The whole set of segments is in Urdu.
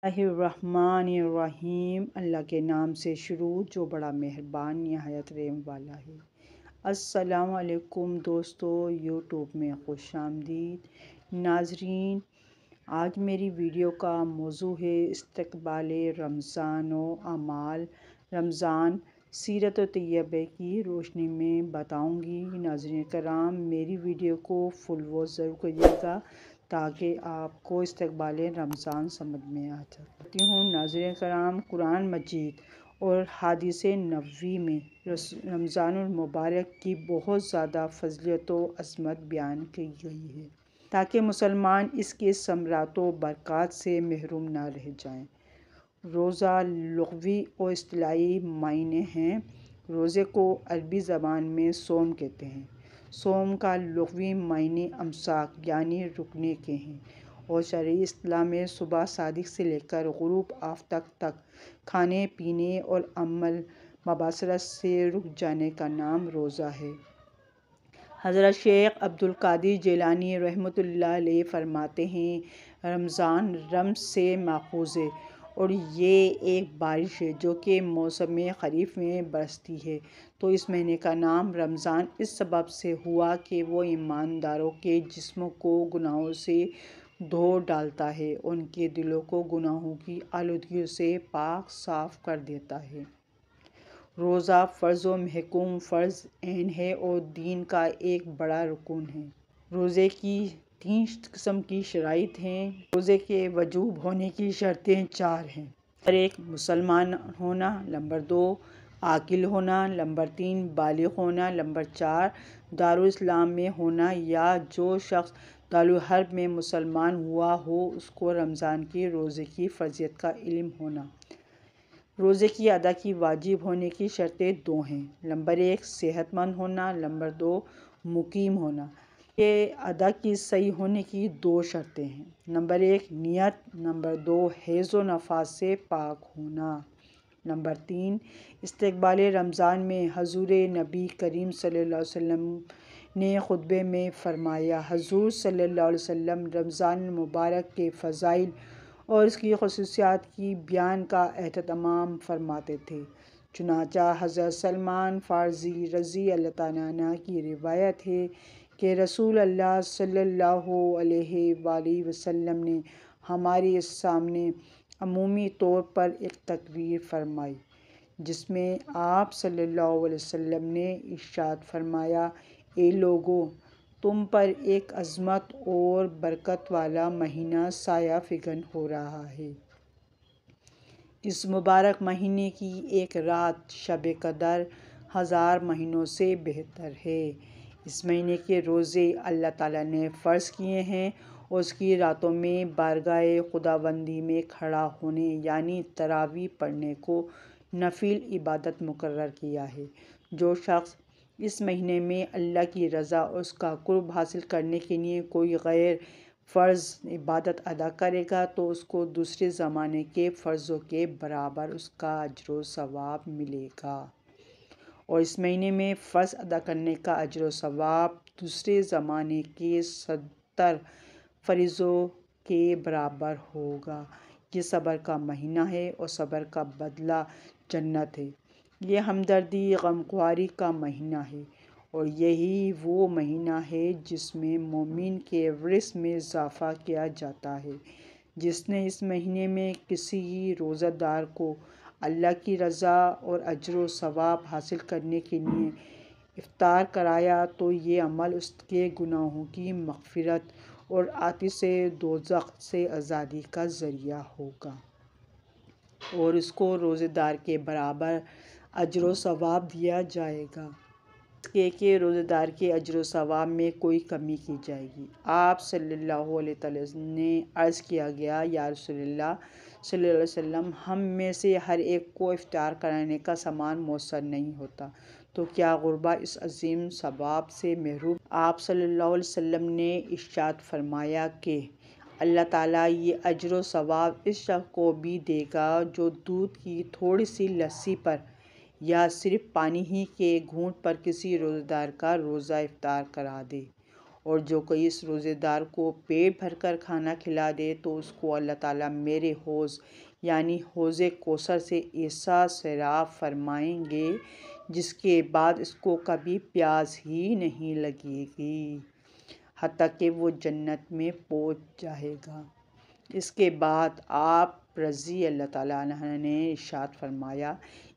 الرحمن اللہ کے نام سے شروع جو بڑا مہربان نہایت رحم والا ہے۔ السلام علیکم دوستو، یوٹیوب میں خوش آمدید ناظرین۔ آج میری ویڈیو کا موضوع ہے استقبال رمضان و اعمال رمضان سیرت طیبہ کی روشنی میں بتاؤں گی۔ ناظرین کرام، میری ویڈیو کو فل واچ ضرور کریے گا تاکہ آپ کو استقبال رمضان سمجھ میں آ جاتی ہوں۔ ناظرین کرام، قرآن مجید اور حدیث نبوی میں رمضان المبارک کی بہت زیادہ فضیلت و عظمت بیان کی گئی ہے تاکہ مسلمان اس کے ثمرات و برکات سے محروم نہ رہ جائیں۔ روزہ لغوی و اصطلاحی معنی ہیں۔ روزے کو عربی زبان میں صوم کہتے ہیں۔ صوم کا لغوی معنی امساک یعنی رکنے کے ہیں، اور شرعی اصطلاح میں صبح صادق سے لے کر غروب آفتاب تک کھانے پینے اور عمل مباشرت سے رک جانے کا نام روزہ ہے۔ حضرت شیخ عبدالقادر جیلانی رحمۃ اللہ علیہ فرماتے ہیں، رمضان رمض سے ماخوذ ہے اور یہ ایک بارش ہے جو کہ موسم خریف میں برستی ہے، تو اس مہینے کا نام رمضان اس سبب سے ہوا کہ وہ ایمانداروں کے جسموں کو گناہوں سے دھو ڈالتا ہے، ان کے دلوں کو گناہوں کی آلودگیوں سے پاک صاف کر دیتا ہے۔ روزہ فرض و محکوم فرض عین ہے اور دین کا ایک بڑا رکن ہے۔ روزے کی 3 قسم کی شرائط ہیں۔ روزے کے وجوب ہونے کی شرطیں 4 ہیں۔ نمبر 1 مسلمان ہونا، نمبر 2 عاقل ہونا، نمبر 3 بالغ ہونا، نمبر 4 دارالاسلام میں ہونا یا جو شخص دارالحرب میں مسلمان ہوا ہو اس کو رمضان کے روزے کی فرضیت کا علم ہونا۔ روزے کی ادا کی واجب ہونے کی شرطیں 2 ہیں۔ نمبر 1 صحت مند ہونا، نمبر 2 مقیم ہونا۔ کے ادا کی صحیح ہونے کی 2 شرطیں ہیں۔ نمبر 1 نیت، نمبر 2 حیض و نفاس سے پاک ہونا۔ نمبر 3 استقبال رمضان میں حضور نبی کریم صلی اللہ علیہ وسلم نے خطبے میں فرمایا، حضور صلی اللہ علیہ وسلم رمضان المبارک کے فضائل اور اس کی خصوصیات کی بیان کا اہتمام فرماتے تھے۔ چنانچہ حضرت سلمان فارسی رضی اللہ تعالیٰ عنہ کی روایت ہے کہ رسول اللہ صلی اللہ علیہ وآلہ وسلم نے ہمارے سامنے عمومی طور پر ایک تقریر فرمائی جس میں آپ صلی اللہ علیہ وسلم نے ارشاد فرمایا، اے لوگو، تم پر ایک عظمت اور برکت والا مہینہ سایہ فگن ہو رہا ہے۔ اس مبارک مہینے کی ایک رات شب قدر 1000 مہینوں سے بہتر ہے۔ اس مہینے کے روزے اللہ تعالیٰ نے فرض کیے ہیں اور اس کی راتوں میں بارگاہ خداوندی میں کھڑا ہونے یعنی تراویح پڑھنے کو نفل عبادت مقرر کیا ہے۔ جو شخص اس مہینے میں اللہ کی رضا اور اس کا قرب حاصل کرنے کے لیے کوئی غیر فرض عبادت ادا کرے گا تو اس کو دوسرے زمانے کے فرضوں کے برابر اس کا اجر و ثواب ملے گا، اور اس مہینے میں فرض ادا کرنے کا اجر و ثواب دوسرے زمانے کے 70 فریضوں کے برابر ہوگا۔ یہ صبر کا مہینہ ہے اور صبر کا بدلہ جنت ہے۔ یہ ہمدردی غمخواری کا مہینہ ہے اور یہی وہ مہینہ ہے جس میں مومن کے ورث میں اضافہ کیا جاتا ہے۔ جس نے اس مہینے میں کسی روزہ دار کو اللہ کی رضا اور اجر و ثواب حاصل کرنے کے لیے افطار کرایا تو یہ عمل اس کے گناہوں کی مغفرت اور آتش دوزخ سے آزادی کا ذریعہ ہوگا، اور اس کو روزہ دار کے برابر اجر و ثواب دیا جائے گا کہ روزہ دار کے اجر و ثواب میں کوئی کمی کی جائے گی۔ آپ صلی اللہ علیہ وسلم نے عرض کیا گیا، یا رسول اللہ صلی اللہ علیہ وسلم، ہم میں سے ہر ایک کو افطار کرانے کا سامان میسر نہیں ہوتا، تو کیا غربا اس عظیم ثواب سے محروم؟ آپ صلی اللہ علیہ وسلم نے ارشاد فرمایا کہ اللہ تعالیٰ یہ اجر و ثواب اس شخص کو بھی دے گا جو دودھ کی تھوڑی سی لسی پر یا صرف پانی ہی کے گھونٹ پر کسی روزہ دار کا روزہ افطار کرا دے، اور جو کوئی اس روزے دار کو پیٹ بھر کر کھانا کھلا دے تو اس کو اللہ تعالیٰ میرے حوض یعنی حوض کوثر سے ایسا سیراب فرمائیں گے جس کے بعد اس کو کبھی پیاس ہی نہیں لگے گی، حتیٰ کہ وہ جنت میں پہنچ جائے گا۔ اس کے بعد آپ رضی اللہ تعالیٰ عنہ نے ارشاد فرمایا،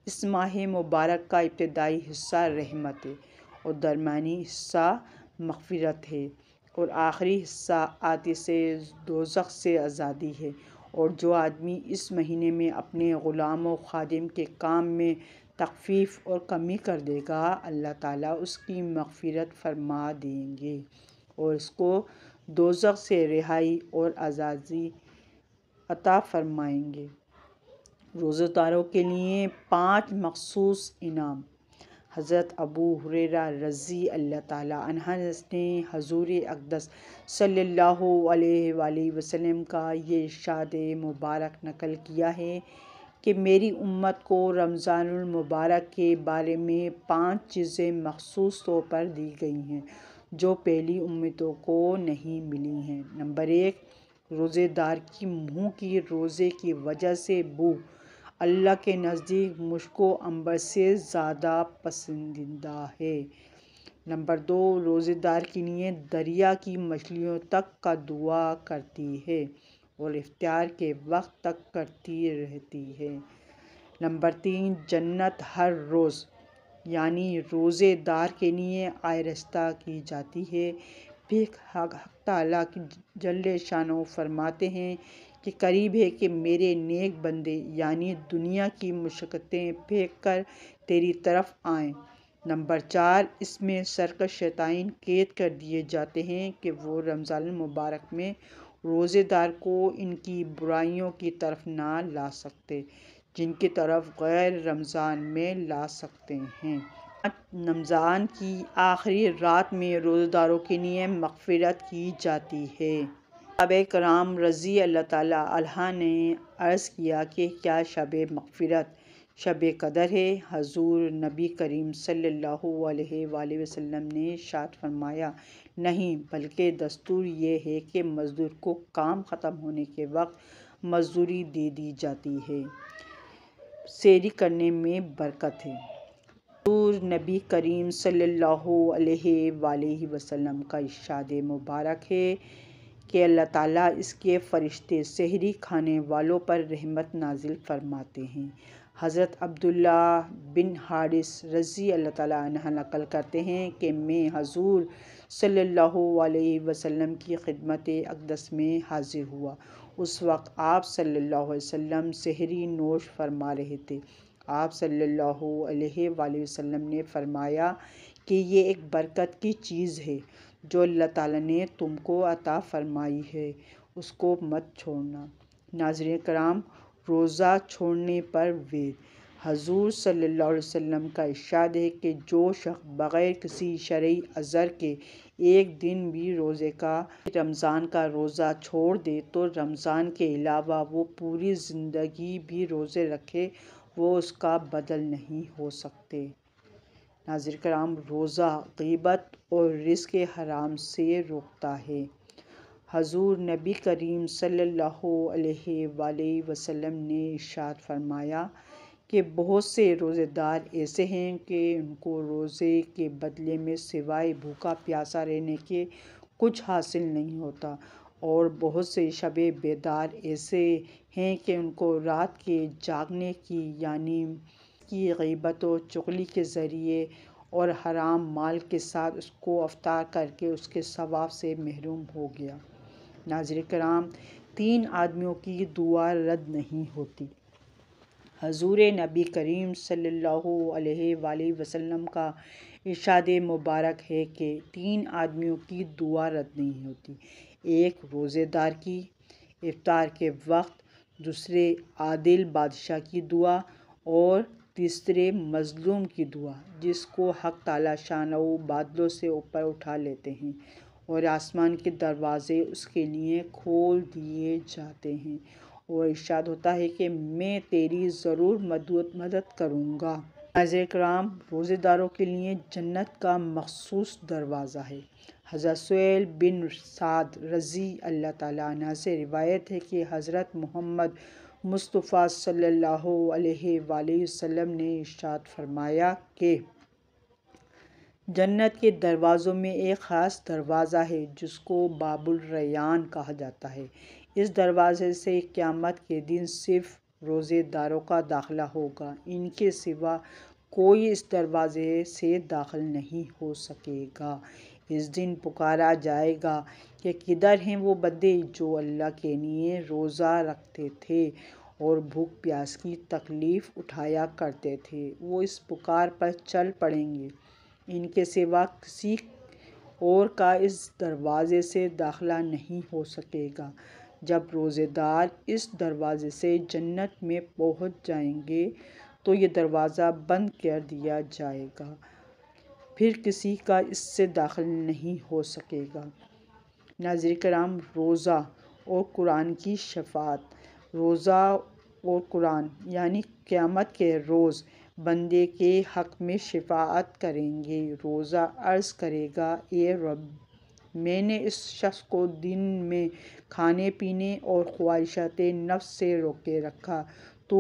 اس ماہ مبارک کا ابتدائی حصہ رحمت ہے اور درمیانی حصہ مغفرت ہے اور آخری حصہ آتش دوزخ سے آزادی ہے، اور جو آدمی اس مہینے میں اپنے غلام و خادم کے کام میں تخفیف اور کمی کر دے گا، اللہ تعالیٰ اس کی مغفرت فرما دیں گے اور اس کو دوزخ سے رہائی اور آزادی عطا فرمائیں گے۔ روزہ داروں کے لیے 5 مخصوص انعام۔ حضرت ابو ہریرہ رضی اللہ تعالیٰ عنہ نے حضور اقدس صلی اللہ علیہ وآلہ وسلم کا یہ ارشاد مبارک نقل کیا ہے کہ میری امت کو رمضان المبارک کے بارے میں 5 چیزیں مخصوص طور پر دی گئی ہیں جو پہلی امتوں کو نہیں ملی ہیں۔ نمبر 1، روزے دار کی منہ کی روزے کی وجہ سے بو اللہ کے نزدیک مشک و عنبر سے زیادہ پسندیدہ ہے۔ نمبر 2، روزے دار کے لیے دریا کی مچھلیوں تک کا دعا کرتی ہے اور افطار کے وقت تک کرتی رہتی ہے۔ نمبر 3، جنت ہر روز یعنی روزے دار کے لیے آہستہ کی جاتی ہے۔ پھر حق تعالیٰ جل شانہ فرماتے ہیں کہ قریب ہے کہ میرے نیک بندے یعنی دنیا کی مشقتیں پھینک کر تیری طرف آئیں۔ نمبر 4، اس میں سرکش شیاطین قید کر دیے جاتے ہیں کہ وہ رمضان المبارک میں روزے دار کو ان کی برائیوں کی طرف نہ لا سکتے جن کی طرف غیر رمضان میں لا سکتے ہیں۔ رمضان کی آخری رات میں روزہ داروں کے لیے مغفرت کی جاتی ہے۔ صحابہ کرام رضی اللہ تعالیٰ عنہ نے عرض کیا کہ کیا شب مغفرت شب قدر ہے؟ حضور نبی کریم صلی اللہ علیہ وآلہ وسلم نے ارشاد فرمایا، نہیں، بلکہ دستور یہ ہے کہ مزدور کو کام ختم ہونے کے وقت مزدوری دے دی جاتی ہے۔ سحری کرنے میں برکت ہے۔ حضور نبی کریم صلی اللہ علیہ وآلہ وسلم کا ارشاد مبارک ہے کہ اللہ تعالیٰ اس کے فرشتے سحری کھانے والوں پر رحمت نازل فرماتے ہیں۔ حضرت عبداللہ بن حارث رضی اللہ تعالیٰ عنہ نقل کرتے ہیں کہ میں حضور صلی اللہ علیہ وسلم کی خدمت اقدس میں حاضر ہوا۔ اس وقت آپ صلی اللہ علیہ وسلم سحری نوش فرما رہے تھے۔ آپ صلی اللہ علیہ وآلہ وسلم نے فرمایا کہ یہ ایک برکت کی چیز ہے جو اللہ تعالیٰ نے تم کو عطا فرمائی ہے، اس کو مت چھوڑنا۔ ناظرین کرام، روزہ چھوڑنے پر وعید۔ حضور صلی اللہ علیہ وسلم کا ارشاد ہے کہ جو شخص بغیر کسی شرعی عذر کے ایک دن بھی رمضان کا روزہ چھوڑ دے تو رمضان کے علاوہ وہ پوری زندگی بھی روزے رکھے وہ اس کا بدل نہیں ہو سکتے۔ ناظرین کرام، روزہ غیبت اور رزق حرام سے روکتا ہے۔ حضور نبی کریم صلی اللہ علیہ وآلہ وسلم نے ارشاد فرمایا کہ بہت سے روزے دار ایسے ہیں کہ ان کو روزے کے بدلے میں سوائے بھوکا پیاسا رہنے کے کچھ حاصل نہیں ہوتا، اور بہت سے شب بیدار ایسے ہیں کہ ان کو رات کے جاگنے کی یعنی کی غیبت و چغلی کے ذریعے اور حرام مال کے ساتھ اس کو افطار کر کے اس کے ثواب سے محروم ہو گیا۔ ناظرین کرام، 3 آدمیوں کی دعا رد نہیں ہوتی۔ حضور نبی کریم صلی اللہ علیہ وآلہ وسلم کا ارشاد مبارک ہے کہ 3 آدمیوں کی دعا رد نہیں ہوتی۔ 1، روزے دار کی افطار کے وقت، دوسرے عادل بادشاہ کی دعا، اور تیسرے مظلوم کی دعا جس کو حق تعالیٰ شانہ بادلوں سے اوپر اٹھا لیتے ہیں اور آسمان کے دروازے اس کے لیے کھول دیے جاتے ہیں، اور ارشاد ہوتا ہے کہ میں تیری ضرور مدد کروں گا۔ ناظرین کرام، روزے داروں کے لیے جنت کا مخصوص دروازہ ہے۔ حضرت سہیل بن سعد رضی اللہ تعالیٰ عنہ سے روایت ہے کہ حضرت محمد مصطفیٰ صلی اللہ علیہ وآلہ وسلم نے ارشاد فرمایا کہ جنت کے دروازوں میں ایک خاص دروازہ ہے جس کو باب الریان کہا جاتا ہے۔ اس دروازے سے قیامت کے دن صرف روزے داروں کا داخلہ ہوگا، ان کے سوا کوئی اس دروازے سے داخل نہیں ہو سکے گا۔ اس دن پکارا جائے گا کہ کدھر ہیں وہ بندے جو اللہ کے لیے روزہ رکھتے تھے اور بھوک پیاس کی تکلیف اٹھایا کرتے تھے؟ وہ اس پکار پر چل پڑیں گے، ان کے سوا کسی اور کا اس دروازے سے داخلہ نہیں ہو سکے گا۔ جب روزے دار اس دروازے سے جنت میں پہنچ جائیں گے تو یہ دروازہ بند کر دیا جائے گا، پھر کسی کا اس سے داخل نہیں ہو سکے گا۔ ناظرین کرام، روزہ اور قرآن کی شفاعت۔ روزہ اور قرآن یعنی قیامت کے روز بندے کے حق میں شفاعت کریں گے۔ روزہ عرض کرے گا، اے رب، میں نے اس شخص کو دن میں کھانے پینے اور خواہشات نفس سے روکے رکھا، تو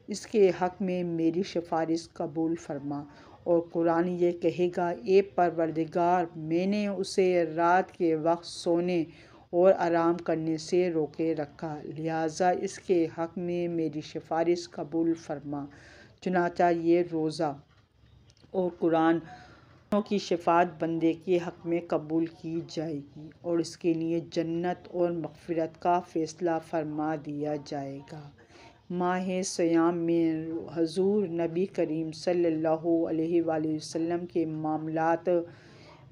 اس کے حق میں میری سفارش قبول فرما۔ اور قرآن یہ کہے گا، اے پروردگار، میں نے اسے رات کے وقت سونے اور آرام کرنے سے روکے رکھا، لہٰذا اس کے حق میں میری سفارش قبول فرما۔ چنانچہ یہ روزہ اور قرآن دونوں کی شفاعت بندے کے حق میں قبول کی جائے گی اور اس کے لیے جنت اور مغفرت کا فیصلہ فرما دیا جائے گا۔ ماہ سیام میں حضور نبی کریم صلی اللہ علیہ وآلہ وسلم کے معاملات،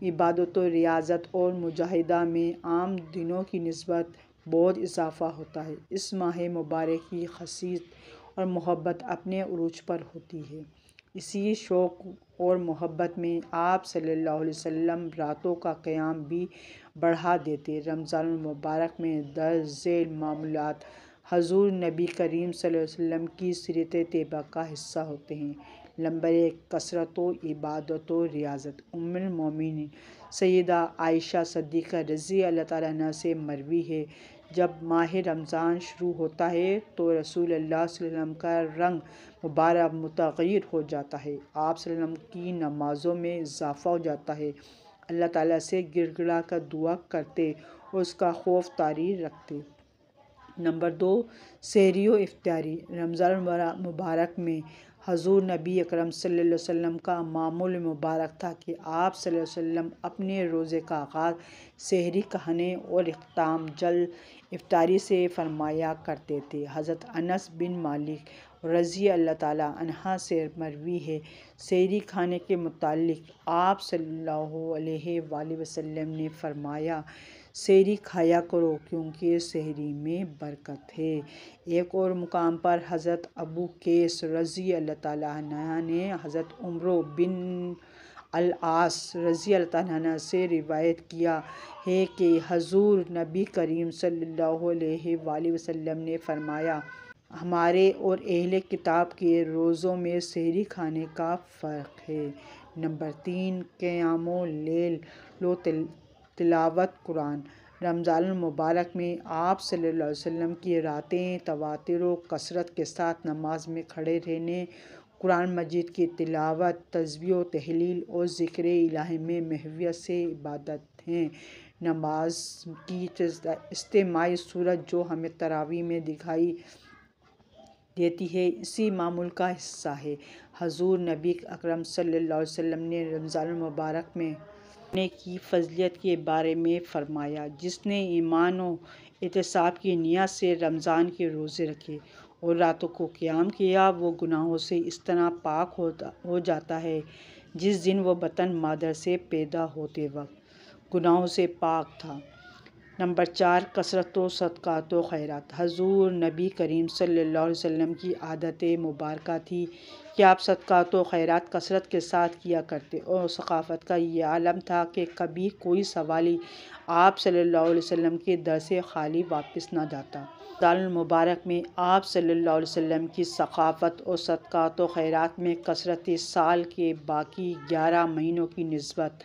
عبادت و ریاضت اور مجاہدہ میں عام دنوں کی نسبت بہت اضافہ ہوتا ہے۔ اس ماہ مبارک کی خصیص اور محبت اپنے عروج پر ہوتی ہے۔ اسی شوق اور محبت میں آپ صلی اللہ علیہ وسلم راتوں کا قیام بھی بڑھا دیتے۔ رمضان المبارک میں درج ذیل معاملات حضور نبی کریم صلی اللہ علیہ وسلم کی سیرت طیبہ کا حصہ ہوتے ہیں۔ نمبر 1، کثرت و عبادت و ریاضت۔ ام المومنین سیدہ عائشہ صدیقہ رضی اللہ تعالیٰ عنہ سے مروی ہے، جب ماہ رمضان شروع ہوتا ہے تو رسول اللہ صلی اللہ علیہ وسلم کا رنگ مبارک متغیر ہو جاتا ہے، آپ صلی اللہ علیہ وسلم کی نمازوں میں اضافہ ہو جاتا ہے، اللہ تعالیٰ سے گڑ گڑا کر دعا کرتے اور اس کا خوف طاری رکھتے۔ نمبر 2، سحری و افطاری۔ رمضان مبارک میں حضور نبی اکرم صلی اللہ علیہ وسلم کا معمول مبارک تھا کہ آپ صلی اللہ علیہ وسلم اپنے روزے کا آغاز سحری کھانے اور اختتام جلد افطاری سے فرمایا کرتے تھے۔ حضرت انس بن مالک رضی اللہ تعالیٰ عنہ سے مروی ہے، سحری کھانے کے متعلق آپ صلی اللہ علیہ وآلہ وسلم نے فرمایا، سحری کھایا کرو کیونکہ سحری میں برکت ہے۔ ایک اور مقام پر حضرت ابو قیس رضی اللہ تعالیٰ عنہ نے حضرت عمرو بن العاص رضی اللہ تعالیٰ عنہ سے روایت کیا ہے کہ حضور نبی کریم صلی اللہ علیہ وآلہ وسلم نے فرمایا، ہمارے اور اہل کتاب کے روزوں میں سحری کھانے کا فرق ہے۔ نمبر 3، قیام اللیل و تلاوت قرآن۔ رمضان المبارک میں آپ صلی اللہ علیہ وسلم کی راتیں تواتر و کثرت کے ساتھ نماز میں کھڑے رہنے، قرآن مجید کی تلاوت، تسبیح و تحلیل اور ذکر الہی میں محویت سے عبادت ہیں۔ نماز کی اجتماعی صورت جو ہمیں تراویح میں دکھائی دیتی ہے، اسی معمول کا حصہ ہے۔ حضور نبی اکرم صلی اللہ علیہ وسلم نے رمضان المبارک میں روزے کی فضیلت کے بارے میں فرمایا، جس نے ایمان و احتساب کی نیت سے رمضان کے روزے رکھے اور راتوں کو قیام کیا، وہ گناہوں سے اس طرح پاک ہو جاتا ہے جس دن وہ بطن مادر سے پیدا ہوتے وقت گناہوں سے پاک تھا۔ نمبر 4، کثرت و صدقات و خیرات۔ حضور نبی کریم صلی اللہ علیہ وسلم کی عادت مبارکہ تھی کہ آپ صدقات و خیرات کثرت کے ساتھ کیا کرتے اور ثقافت کا یہ عالم تھا کہ کبھی کوئی سوالی آپ صلی اللہ علیہ وسلم کے در سے خالی واپس نہ جاتا۔ رمضان المبارک میں آپ صلی اللہ علیہ وسلم کی ثقافت اور صدقات و خیرات میں کثرت سال کے باقی 11 مہینوں کی نسبت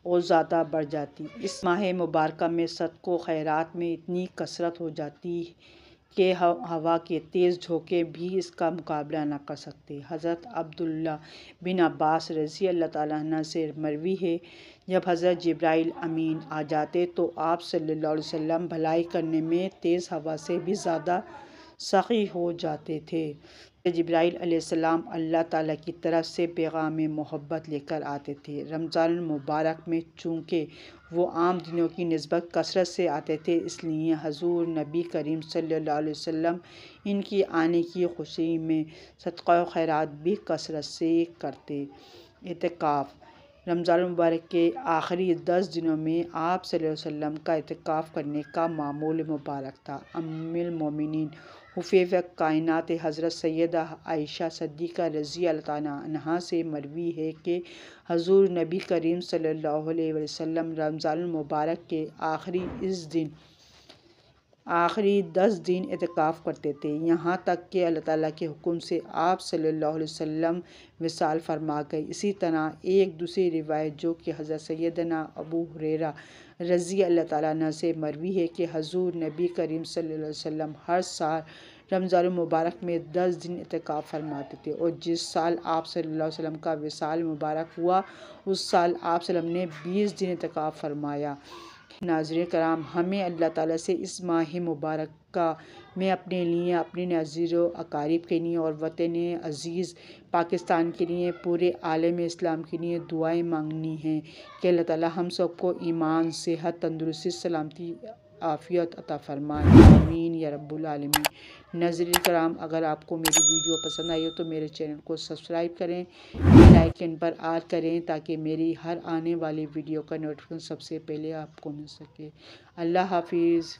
اور زیادہ بڑھ جاتی۔ اس ماہ مبارکہ میں صدقہ و خیرات میں اتنی کثرت ہو جاتی کہ ہوا کے تیز جھونکے بھی اس کا مقابلہ نہ کر سکتے۔ حضرت عبداللہ بن عباس رضی اللہ تعالیٰ عنہ سے مروی ہے، جب حضرت جبرائیل امین آ جاتے تو آپ صلی اللہ علیہ وسلم بھلائی کرنے میں تیز ہوا سے بھی زیادہ سخی ہو جاتے تھے۔ جبرائیل علیہ السلام اللہ تعالیٰ کی طرف سے پیغام محبت لے کر آتے تھے۔ رمضان المبارک میں چونکہ وہ عام دنوں کی نسبت کثرت سے آتے تھے، اس لیے حضور نبی کریم صلی اللہ علیہ وسلم ان کی آنے کی خوشی میں صدقہ و خیرات بھی کثرت سے کرتے۔ اعتکاف۔ رمضان المبارک کے آخری 10 دنوں میں آپ صلی اللہ علیہ وسلم کا اعتکاف کرنے کا معمول مبارک تھا۔ ام المومنین حفیظ کائنات حضرت سیدہ عائشہ صدیقہ رضی اللہ تعالیٰ عنہا سے مروی ہے کہ حضور نبی کریم صلی اللہ علیہ وسلم رمضان المبارک کے آخری 10 دن اعتکاف کرتے تھے، یہاں تک کہ اللہ تعالیٰ کے حکم سے آپ صلی اللہ علیہ وسلم وصال فرما گئے۔ اسی طرح ایک دوسری روایت جو کہ حضرت سیدنا ابو ہریرہ رضی اللہ تعالیٰ عنہ سے مروی ہے کہ حضور نبی کریم صلی اللہ علیہ وسلم ہر سال رمضان المبارک میں 10 دن اعتکاف فرماتے تھے، اور جس سال آپ صلی اللہ علیہ وسلم کا وصال مبارک ہوا اس سال آپ صلی اللہ علیہ وسلم نے 20 دن اعتکاف فرمایا۔ ناظرین کرام، ہمیں اللہ تعالیٰ سے اس ماہ مبارکہ میں اپنے لیے، اپنے نظیر و اقارب کے لیے اور وطن عزیز پاکستان کے لیے، پورے عالم اسلام کے لیے دعائیں مانگنی ہیں کہ اللہ تعالیٰ ہم سب کو ایمان، صحت، تندرستی، سلامتی، عافیت عطا فرمائے، آمین یا رب العالمین۔ ناظرین کرام، اگر آپ کو میری ویڈیو پسند آئی ہو تو میرے چینل کو سبسکرائب کریں، بیل آئیکن پر آل کریں تاکہ میری ہر آنے والی ویڈیو کا نوٹیفیکیشن سب سے پہلے آپ کو مل سکے۔ اللہ حافظ۔